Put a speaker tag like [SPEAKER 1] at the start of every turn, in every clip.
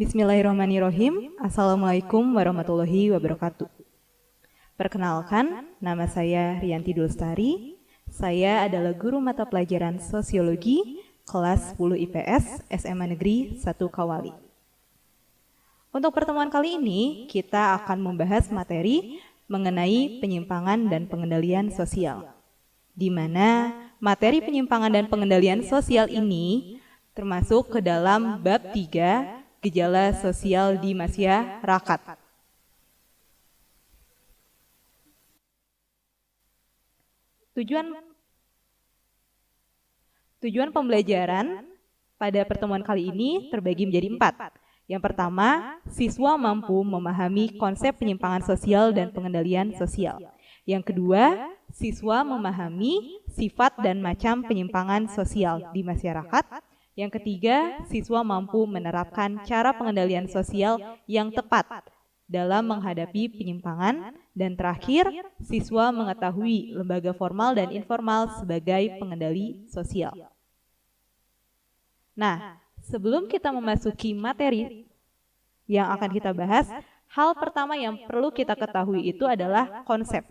[SPEAKER 1] Bismillahirrahmanirrahim. Assalamualaikum warahmatullahi wabarakatuh. Perkenalkan, nama saya Rianti Dulstari. Saya adalah guru mata pelajaran Sosiologi kelas 10 IPS SMA Negeri 1 Kawali. Untuk pertemuan kali ini, kita akan membahas materi mengenai penyimpangan dan pengendalian sosial. Di mana materi penyimpangan dan pengendalian sosial ini termasuk ke dalam bab 3 gejala sosial di masyarakat. Tujuan pembelajaran pada pertemuan kali ini terbagi menjadi 4. Yang pertama, siswa mampu memahami konsep penyimpangan sosial dan pengendalian sosial. Yang kedua, siswa memahami sifat dan macam penyimpangan sosial di masyarakat. Yang ketiga, siswa mampu menerapkan cara pengendalian sosial yang tepat dalam menghadapi penyimpangan. Dan terakhir, siswa mengetahui lembaga formal dan informal sebagai pengendali sosial. Nah, sebelum kita memasuki materi yang akan kita bahas, hal pertama yang perlu kita ketahui itu adalah konsep.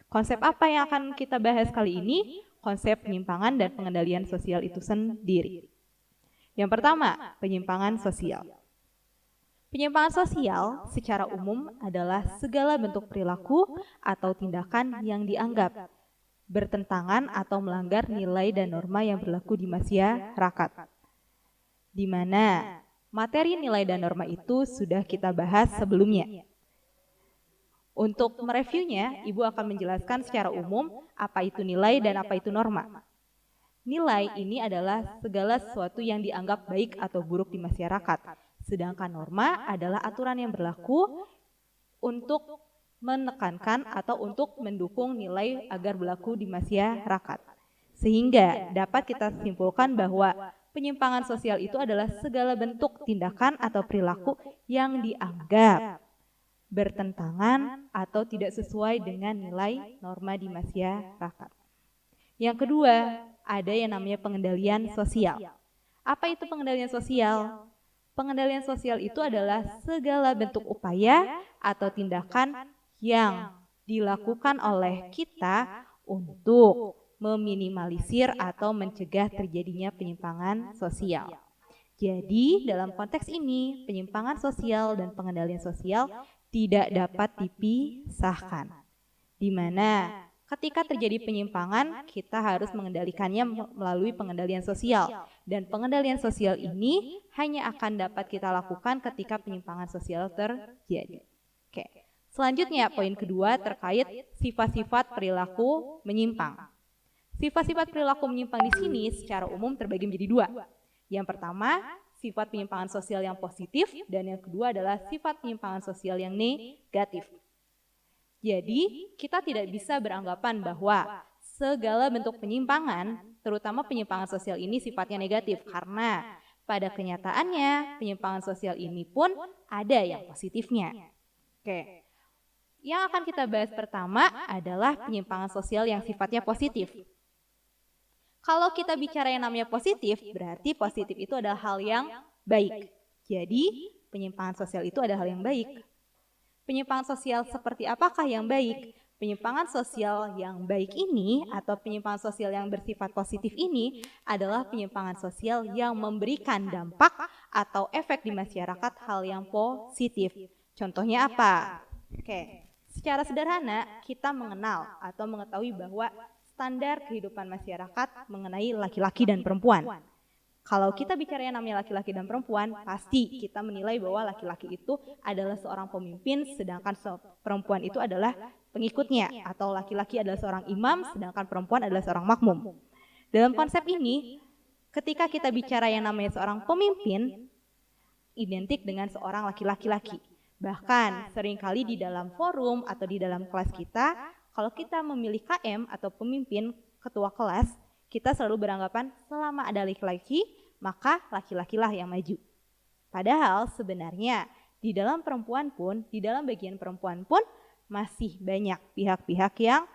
[SPEAKER 1] Konsep apa yang akan kita bahas kali ini? Konsep penyimpangan dan pengendalian sosial itu sendiri. Yang pertama, penyimpangan sosial. Penyimpangan sosial secara umum adalah segala bentuk perilaku atau tindakan yang dianggap bertentangan atau melanggar nilai dan norma yang berlaku di masyarakat. Di mana materi nilai dan norma itu sudah kita bahas sebelumnya. Untuk mereviewnya, Ibu akan menjelaskan secara umum apa itu nilai dan apa itu norma. Nilai ini adalah segala sesuatu yang dianggap baik atau buruk di masyarakat. Sedangkan norma adalah aturan yang berlaku untuk menekankan atau untuk mendukung nilai agar berlaku di masyarakat. Sehingga dapat kita simpulkan bahwa penyimpangan sosial itu adalah segala bentuk tindakan atau perilaku yang dianggap bertentangan atau tidak sesuai dengan nilai norma di masyarakat. Yang kedua, ada yang namanya pengendalian sosial. Apa itu pengendalian sosial? Pengendalian sosial itu adalah segala bentuk upaya atau tindakan yang dilakukan oleh kita untuk meminimalisir atau mencegah terjadinya penyimpangan sosial. Jadi, dalam konteks ini, penyimpangan sosial dan pengendalian sosial tidak dapat dipisahkan. Di mana ketika terjadi penyimpangan, kita harus mengendalikannya melalui pengendalian sosial. Dan pengendalian sosial ini hanya akan dapat kita lakukan ketika penyimpangan sosial terjadi. Oke. Selanjutnya, poin kedua terkait sifat-sifat perilaku menyimpang. Sifat-sifat perilaku menyimpang di sini secara umum terbagi menjadi 2. Yang pertama, sifat penyimpangan sosial yang positif, dan yang kedua adalah sifat penyimpangan sosial yang negatif. Jadi, kita tidak bisa beranggapan bahwa segala bentuk penyimpangan, terutama penyimpangan sosial ini sifatnya negatif, karena pada kenyataannya penyimpangan sosial ini pun ada yang positifnya. Oke. Yang akan kita bahas pertama adalah penyimpangan sosial yang sifatnya positif. Kalau kita bicara yang namanya positif, berarti positif itu adalah hal yang baik. Jadi, penyimpangan sosial itu adalah hal yang baik. Penyimpangan sosial seperti apakah yang baik? Penyimpangan sosial yang baik ini atau penyimpangan sosial yang bersifat positif ini adalah penyimpangan sosial yang memberikan dampak atau efek di masyarakat hal yang positif. Contohnya apa? Oke, secara sederhana kita mengenal atau mengetahui bahwa standar kehidupan masyarakat mengenai laki-laki dan perempuan. Kalau kita bicara yang namanya laki-laki dan perempuan, pasti kita menilai bahwa laki-laki itu adalah seorang pemimpin, sedangkan perempuan itu adalah pengikutnya. Atau laki-laki adalah seorang imam, sedangkan perempuan adalah seorang makmum. Dalam konsep ini, ketika kita bicara yang namanya seorang pemimpin, identik dengan seorang laki-laki. Bahkan seringkali di dalam forum atau di dalam kelas kita, kalau kita memilih KM atau pemimpin ketua kelas, kita selalu beranggapan selama ada laki-laki, maka laki-lakilah yang maju. Padahal sebenarnya di dalam perempuan pun, di dalam bagian perempuan pun masih banyak pihak-pihak yang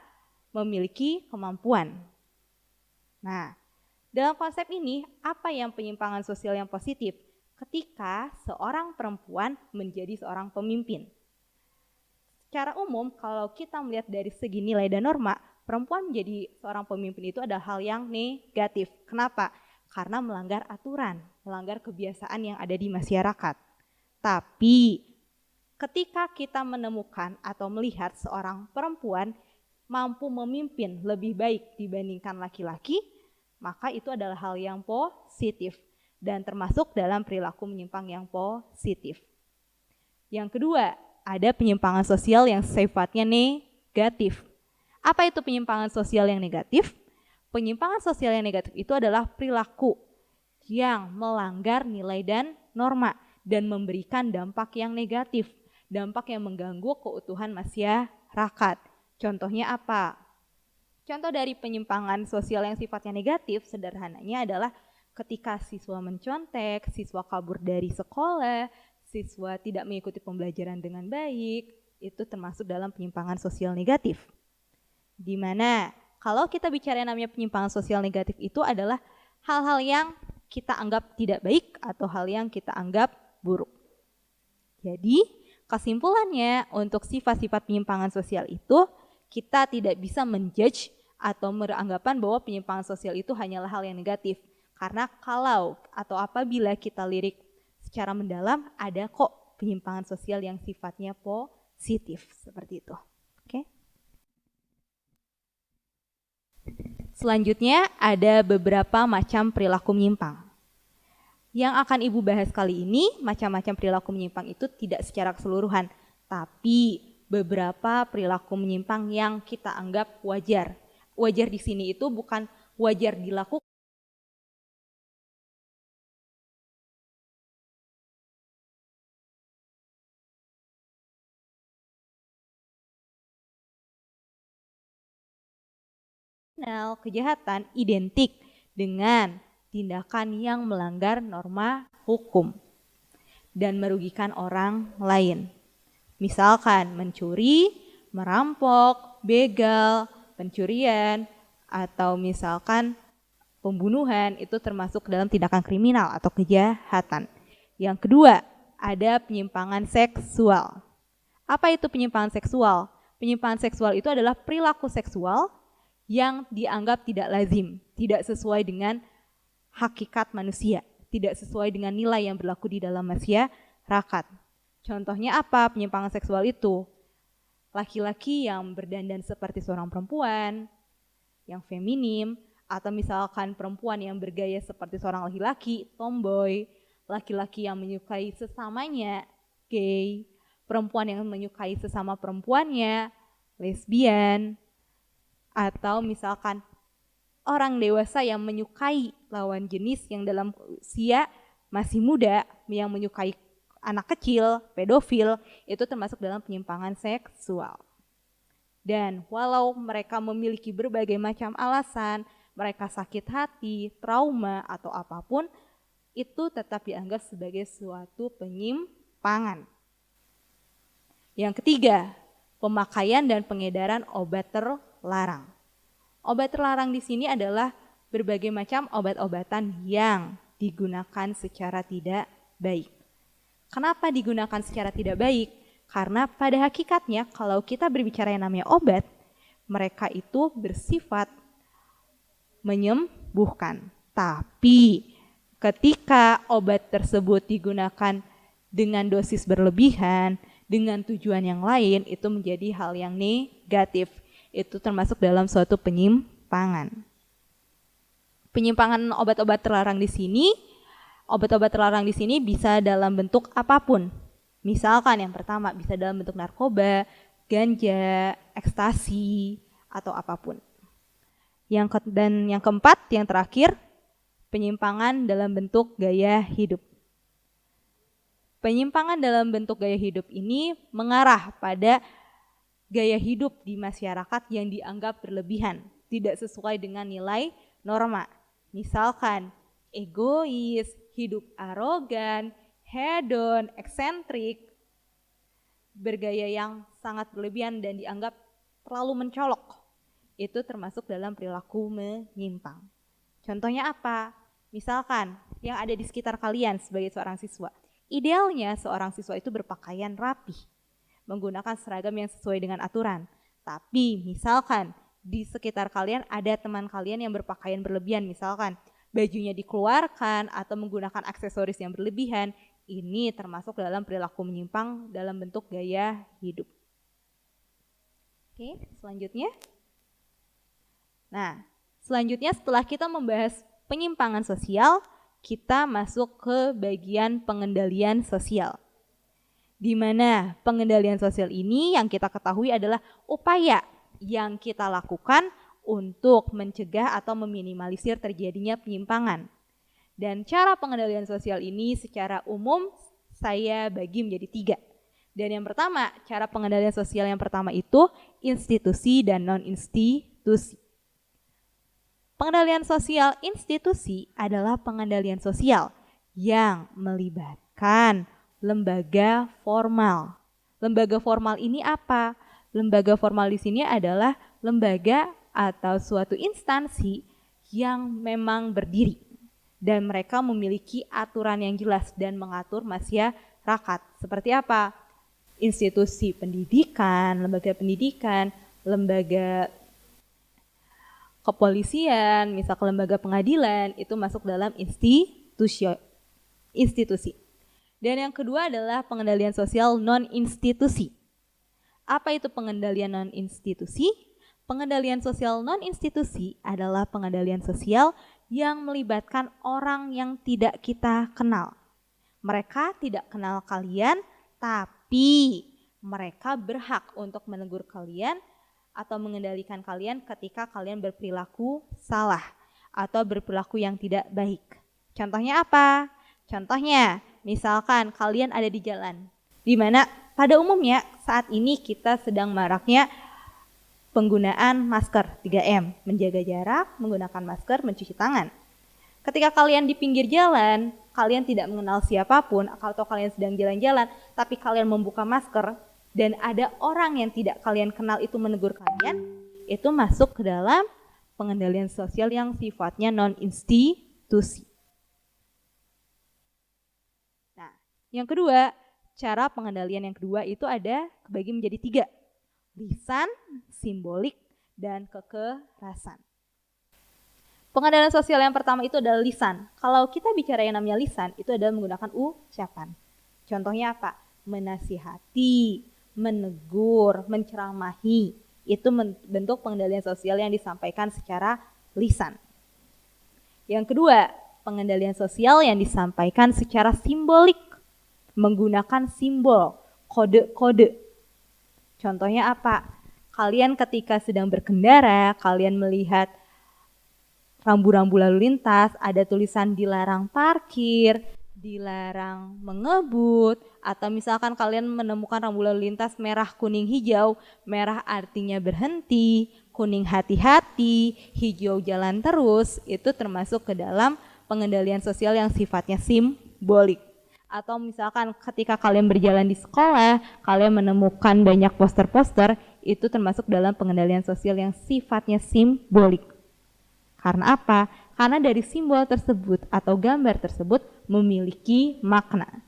[SPEAKER 1] memiliki kemampuan. Nah, dalam konsep ini, apa yang penyimpangan sosial yang positif? ketika seorang perempuan menjadi seorang pemimpin. Secara umum, kalau kita melihat dari segi nilai dan norma, perempuan menjadi seorang pemimpin itu adalah hal yang negatif. Kenapa? Karena melanggar aturan, melanggar kebiasaan yang ada di masyarakat. Tapi ketika kita menemukan atau melihat seorang perempuan mampu memimpin lebih baik dibandingkan laki-laki, maka itu adalah hal yang positif dan termasuk dalam perilaku menyimpang yang positif. Yang kedua, ada penyimpangan sosial yang sifatnya negatif. Apa itu penyimpangan sosial yang negatif? Penyimpangan sosial yang negatif itu adalah perilaku yang melanggar nilai dan norma dan memberikan dampak yang negatif, dampak yang mengganggu keutuhan masyarakat. Contohnya apa? Contoh dari penyimpangan sosial yang sifatnya negatif sederhananya adalah ketika siswa mencontek, siswa kabur dari sekolah, siswa tidak mengikuti pembelajaran dengan baik, itu termasuk dalam penyimpangan sosial negatif. Di mana kalau kita bicara namanya penyimpangan sosial negatif itu adalah hal-hal yang kita anggap tidak baik atau hal yang kita anggap buruk. Jadi kesimpulannya untuk sifat-sifat penyimpangan sosial itu kita tidak bisa menjudge atau beranggapan bahwa penyimpangan sosial itu hanyalah hal yang negatif. Karena kalau atau apabila kita lirik secara mendalam ada kok penyimpangan sosial yang sifatnya positif seperti itu. Oke. Selanjutnya ada beberapa macam perilaku menyimpang. Yang akan Ibu bahas kali ini, macam-macam perilaku menyimpang itu tidak secara keseluruhan, tapi beberapa perilaku menyimpang yang kita anggap wajar. Wajar di sini itu bukan wajar dilakukan, kejahatan identik dengan tindakan yang melanggar norma hukum dan merugikan orang lain. Misalkan mencuri, merampok, begal, pencurian, atau misalkan pembunuhan itu termasuk dalam tindakan kriminal atau kejahatan. Yang kedua, ada penyimpangan seksual. Apa itu penyimpangan seksual? Penyimpangan seksual itu adalah perilaku seksual yang dianggap tidak lazim, tidak sesuai dengan hakikat manusia, tidak sesuai dengan nilai yang berlaku di dalam masyarakat. Contohnya apa penyimpangan seksual itu? Laki-laki yang berdandan seperti seorang perempuan, yang feminim, atau misalkan perempuan yang bergaya seperti seorang laki-laki, tomboy, laki-laki yang menyukai sesamanya, gay, perempuan yang menyukai sesama perempuannya, lesbian, atau misalkan orang dewasa yang menyukai lawan jenis yang dalam usia masih muda, yang menyukai anak kecil, pedofil, itu termasuk dalam penyimpangan seksual. Dan walau mereka memiliki berbagai macam alasan, mereka sakit hati, trauma, atau apapun, itu tetap dianggap sebagai suatu penyimpangan. Yang ketiga, pemakaian dan pengedaran obat terlarang. Obat terlarang di sini adalah berbagai macam obat-obatan yang digunakan secara tidak baik. Kenapa digunakan secara tidak baik? Karena pada hakikatnya kalau kita berbicara yang namanya obat, mereka itu bersifat menyembuhkan. Tapi ketika obat tersebut digunakan dengan dosis berlebihan, dengan tujuan yang lain, itu menjadi hal yang negatif. Itu termasuk dalam suatu penyimpangan. Penyimpangan obat-obat terlarang di sini, obat-obat terlarang di sini bisa dalam bentuk apapun. Misalkan yang pertama bisa dalam bentuk narkoba, ganja, ekstasi, atau apapun. Dan yang keempat, yang terakhir, penyimpangan dalam bentuk gaya hidup. Penyimpangan dalam bentuk gaya hidup ini mengarah pada gaya hidup di masyarakat yang dianggap berlebihan, tidak sesuai dengan nilai norma. Misalkan egois, hidup arogan, hedon, eksentrik, bergaya yang sangat berlebihan dan dianggap terlalu mencolok. Itu termasuk dalam perilaku menyimpang. Contohnya apa? Misalkan yang ada di sekitar kalian sebagai seorang siswa. Idealnya seorang siswa itu berpakaian rapi, menggunakan seragam yang sesuai dengan aturan. Tapi misalkan di sekitar kalian ada teman kalian yang berpakaian berlebihan, misalkan bajunya dikeluarkan atau menggunakan aksesoris yang berlebihan, ini termasuk dalam perilaku menyimpang dalam bentuk gaya hidup. Oke, selanjutnya. Nah, selanjutnya setelah kita membahas penyimpangan sosial, kita masuk ke bagian pengendalian sosial. Di mana pengendalian sosial ini yang kita ketahui adalah upaya yang kita lakukan untuk mencegah atau meminimalisir terjadinya penyimpangan. Dan cara pengendalian sosial ini secara umum saya bagi menjadi 3. Dan yang pertama, cara pengendalian sosial yang pertama itu institusi dan non-institusi. Pengendalian sosial institusi adalah pengendalian sosial yang melibatkan lembaga formal. Lembaga formal ini apa? Lembaga formal di sini adalah lembaga atau suatu instansi yang memang berdiri dan mereka memiliki aturan yang jelas dan mengatur masyarakat. Seperti apa? Institusi pendidikan, lembaga kepolisian, misalkan lembaga pengadilan, itu masuk dalam institusi. Dan yang kedua adalah pengendalian sosial non-institusi. Apa itu pengendalian non-institusi? Pengendalian sosial non-institusi adalah pengendalian sosial yang melibatkan orang yang tidak kita kenal. Mereka tidak kenal kalian, tapi mereka berhak untuk menegur kalian atau mengendalikan kalian ketika kalian berperilaku salah atau berperilaku yang tidak baik. Contohnya apa? Contohnya, misalkan kalian ada di jalan, di mana pada umumnya saat ini kita sedang maraknya penggunaan masker 3M, menjaga jarak, menggunakan masker, mencuci tangan. Ketika kalian di pinggir jalan, kalian tidak mengenal siapapun, atau kalian sedang jalan-jalan, tapi kalian membuka masker, dan ada orang yang tidak kalian kenal itu menegur kalian, itu masuk ke dalam pengendalian sosial yang sifatnya non-institusi. Nah, yang kedua, cara pengendalian yang kedua itu ada kebagi menjadi 3. Lisan, simbolik, dan kekerasan. Pengendalian sosial yang pertama itu adalah lisan. Kalau kita bicara yang namanya lisan, itu adalah menggunakan ucapan. Contohnya apa? Menasihati, menegur, menceramahi. Itu bentuk pengendalian sosial yang disampaikan secara lisan. Yang kedua, pengendalian sosial yang disampaikan secara simbolik. Menggunakan simbol, kode-kode. Contohnya apa? Kalian ketika sedang berkendara, kalian melihat rambu-rambu lalu lintas, ada tulisan dilarang parkir, dilarang mengebut, atau misalkan kalian menemukan rambu lalu lintas merah, kuning, hijau. Merah artinya berhenti, kuning hati-hati, hijau jalan terus. Itu termasuk ke dalam pengendalian sosial yang sifatnya simbolik. Atau misalkan ketika kalian berjalan di sekolah, kalian menemukan banyak poster-poster, itu termasuk dalam pengendalian sosial yang sifatnya simbolik. Karena apa? Karena dari simbol tersebut atau gambar tersebut memiliki makna.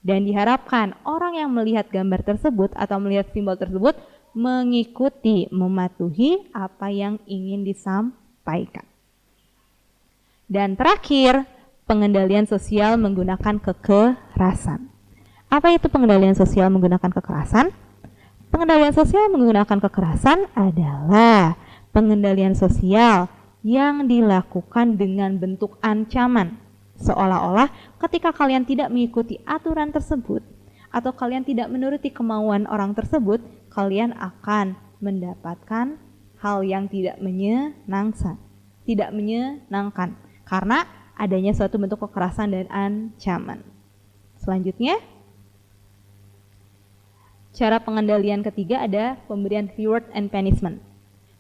[SPEAKER 1] Dan diharapkan orang yang melihat gambar tersebut atau melihat simbol tersebut mengikuti, mematuhi apa yang ingin disampaikan. Dan terakhir, pengendalian sosial menggunakan kekerasan. Apa itu pengendalian sosial menggunakan kekerasan? Pengendalian sosial menggunakan kekerasan adalah pengendalian sosial yang dilakukan dengan bentuk ancaman. Seolah-olah ketika kalian tidak mengikuti aturan tersebut atau kalian tidak menuruti kemauan orang tersebut, kalian akan mendapatkan hal yang tidak menyenangkan karena adanya suatu bentuk kekerasan dan ancaman. Selanjutnya, cara pengendalian ketiga ada pemberian reward and punishment,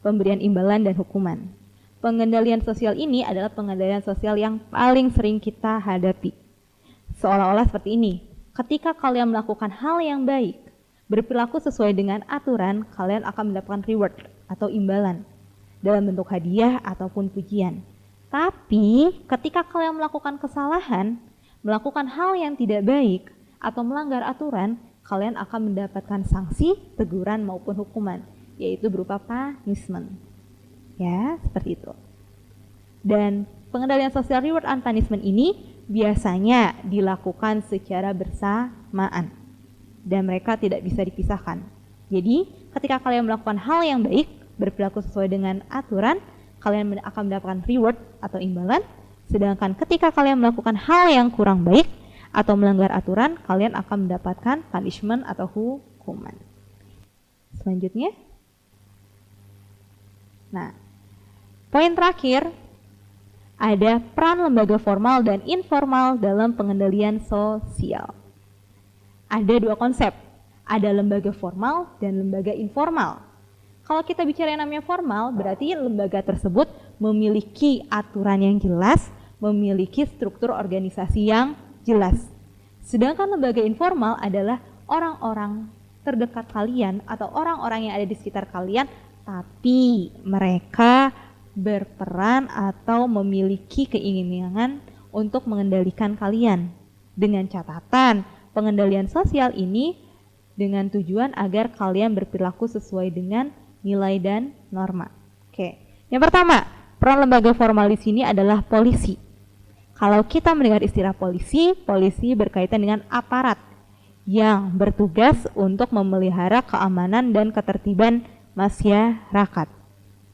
[SPEAKER 1] pemberian imbalan dan hukuman. Pengendalian sosial ini adalah pengendalian sosial yang paling sering kita hadapi. Seolah-olah seperti ini, ketika kalian melakukan hal yang baik, berperilaku sesuai dengan aturan, kalian akan mendapatkan reward atau imbalan dalam bentuk hadiah ataupun pujian. Tapi ketika kalian melakukan kesalahan, melakukan hal yang tidak baik, atau melanggar aturan, kalian akan mendapatkan sanksi, teguran maupun hukuman, yaitu berupa punishment. Ya, seperti itu. Dan pengendalian social reward and punishment ini biasanya dilakukan secara bersamaan dan mereka tidak bisa dipisahkan. Jadi, ketika kalian melakukan hal yang baik, berperilaku sesuai dengan aturan, kalian akan mendapatkan reward atau imbalan. Sedangkan ketika kalian melakukan hal yang kurang baik atau melanggar aturan, kalian akan mendapatkan punishment atau hukuman. Selanjutnya. Nah, poin terakhir, ada peran lembaga formal dan informal dalam pengendalian sosial. Ada dua konsep, ada lembaga formal dan lembaga informal. Kalau kita bicara yang namanya formal, berarti lembaga tersebut memiliki aturan yang jelas, memiliki struktur organisasi yang jelas. Sedangkan lembaga informal adalah orang-orang terdekat kalian atau orang-orang yang ada di sekitar kalian, tapi mereka berperan atau memiliki keinginan untuk mengendalikan kalian. Dengan catatan, pengendalian sosial ini dengan tujuan agar kalian berperilaku sesuai dengan nilai dan norma. Oke. Yang pertama, peran lembaga formal di sini adalah polisi. Kalau kita mendengar istilah polisi, polisi berkaitan dengan aparat yang bertugas untuk memelihara keamanan dan ketertiban masyarakat.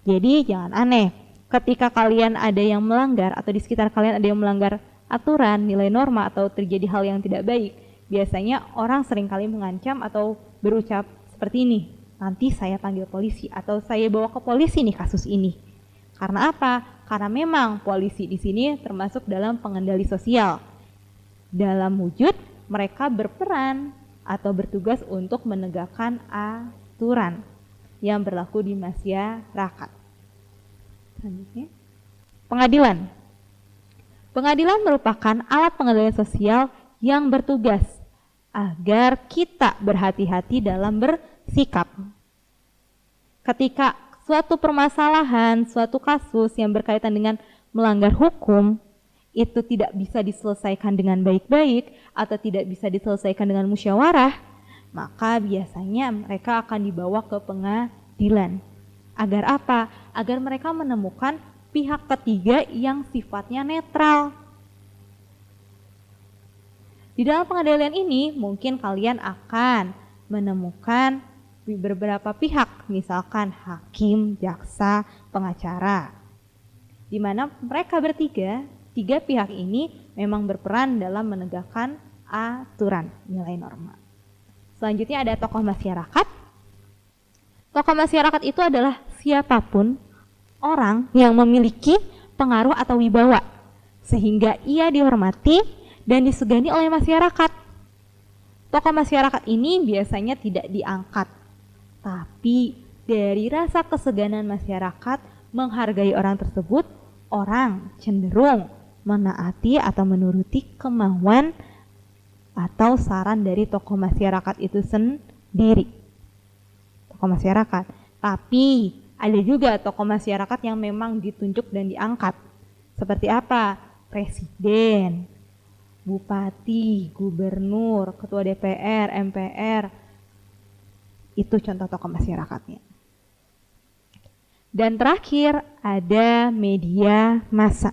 [SPEAKER 1] Jadi jangan aneh, ketika kalian ada yang melanggar atau di sekitar kalian ada yang melanggar aturan, nilai norma atau terjadi hal yang tidak baik, biasanya orang seringkali mengancam atau berucap seperti ini, nanti saya panggil polisi atau saya bawa ke polisi nih kasus ini. Karena apa? Karena memang polisi di sini termasuk dalam pengendali sosial. Dalam wujud mereka berperan atau bertugas untuk menegakkan aturan yang berlaku di masyarakat. Selanjutnya, pengadilan. Pengadilan merupakan alat pengendalian sosial yang bertugas agar kita berhati-hati dalam bersikap. Ketika suatu permasalahan, suatu kasus yang berkaitan dengan melanggar hukum, itu tidak bisa diselesaikan dengan baik-baik atau tidak bisa diselesaikan dengan musyawarah, maka biasanya mereka akan dibawa ke pengadilan. Agar apa? Agar mereka menemukan pihak ketiga yang sifatnya netral. Di dalam pengadilan ini mungkin kalian akan menemukan beberapa pihak, misalkan hakim, jaksa, pengacara, di mana mereka tiga pihak ini memang berperan dalam menegakkan aturan nilai norma. Selanjutnya ada tokoh masyarakat. Tokoh masyarakat itu adalah siapapun orang yang memiliki pengaruh atau wibawa sehingga ia dihormati dan disegani oleh masyarakat. Tokoh masyarakat ini biasanya tidak diangkat, tapi dari rasa keseganan masyarakat menghargai orang tersebut, orang cenderung menaati atau menuruti kemauan atau saran dari tokoh masyarakat itu sendiri. Tokoh masyarakat. Tapi ada juga tokoh masyarakat yang memang ditunjuk dan diangkat. Seperti apa? Presiden, bupati, gubernur, ketua DPR, MPR. Itu contoh tokoh masyarakatnya. Dan terakhir ada media massa.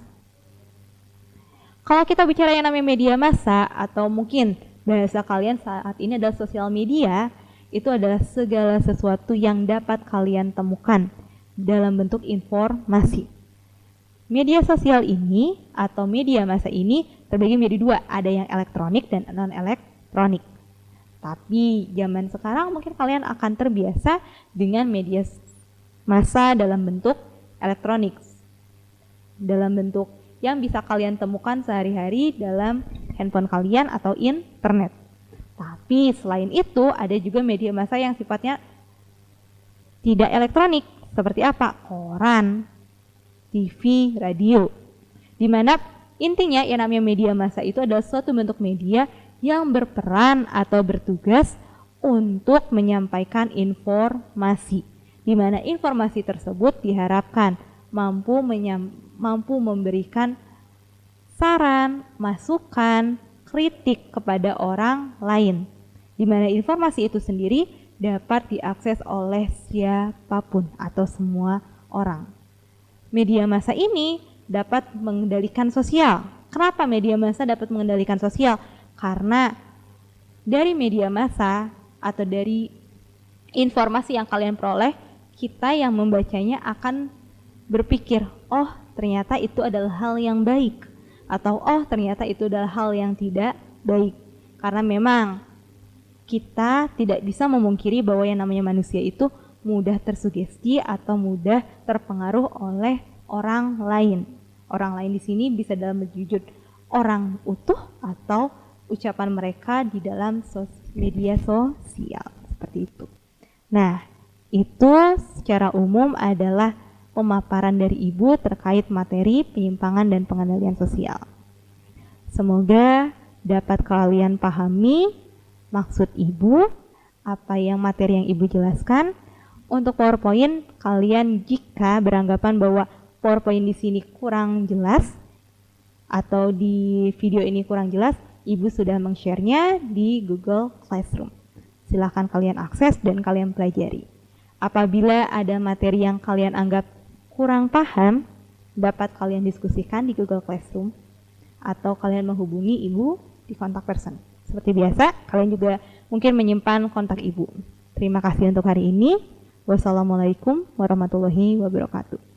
[SPEAKER 1] Kalau kita bicara yang namanya media massa atau mungkin bahasa kalian saat ini adalah sosial media, itu adalah segala sesuatu yang dapat kalian temukan dalam bentuk informasi. Media sosial ini atau media massa ini terbagi menjadi dua, ada yang elektronik dan non-elektronik. Tapi zaman sekarang mungkin kalian akan terbiasa dengan media massa dalam bentuk elektronik, dalam bentuk yang bisa kalian temukan sehari-hari dalam handphone kalian atau internet. Tapi selain itu ada juga media massa yang sifatnya tidak elektronik, seperti apa? Koran, TV, radio. Di mana intinya yang namanya media massa itu adalah suatu bentuk media yang berperan atau bertugas untuk menyampaikan informasi, di mana informasi tersebut diharapkan mampu mampu memberikan saran, masukan, kritik kepada orang lain, di mana informasi itu sendiri dapat diakses oleh siapapun atau semua orang. Media massa ini dapat mengendalikan sosial. Kenapa media massa dapat mengendalikan sosial? Karena dari media massa atau dari informasi yang kalian peroleh, kita yang membacanya akan berpikir, oh ternyata itu adalah hal yang baik, atau oh ternyata itu adalah hal yang tidak baik. Karena memang kita tidak bisa memungkiri bahwa yang namanya manusia itu mudah tersugesti atau mudah terpengaruh oleh orang lain. Orang lain di sini bisa dalam wujud orang utuh atau ucapan mereka di dalam media sosial, seperti itu. Nah, itu secara umum adalah pemaparan dari Ibu terkait materi penyimpangan dan pengendalian sosial. Semoga dapat kalian pahami maksud Ibu, apa yang materi yang Ibu jelaskan. Untuk PowerPoint, kalian jika beranggapan bahwa PowerPoint di sini kurang jelas atau di video ini kurang jelas, Ibu sudah meng-share-nya di Google Classroom. Silahkan kalian akses dan kalian pelajari. Apabila ada materi yang kalian anggap kurang paham, dapat kalian diskusikan di Google Classroom atau kalian menghubungi Ibu di kontak person. Seperti biasa, kalian juga mungkin menyimpan kontak Ibu. Terima kasih untuk hari ini. Wassalamualaikum warahmatullahi wabarakatuh.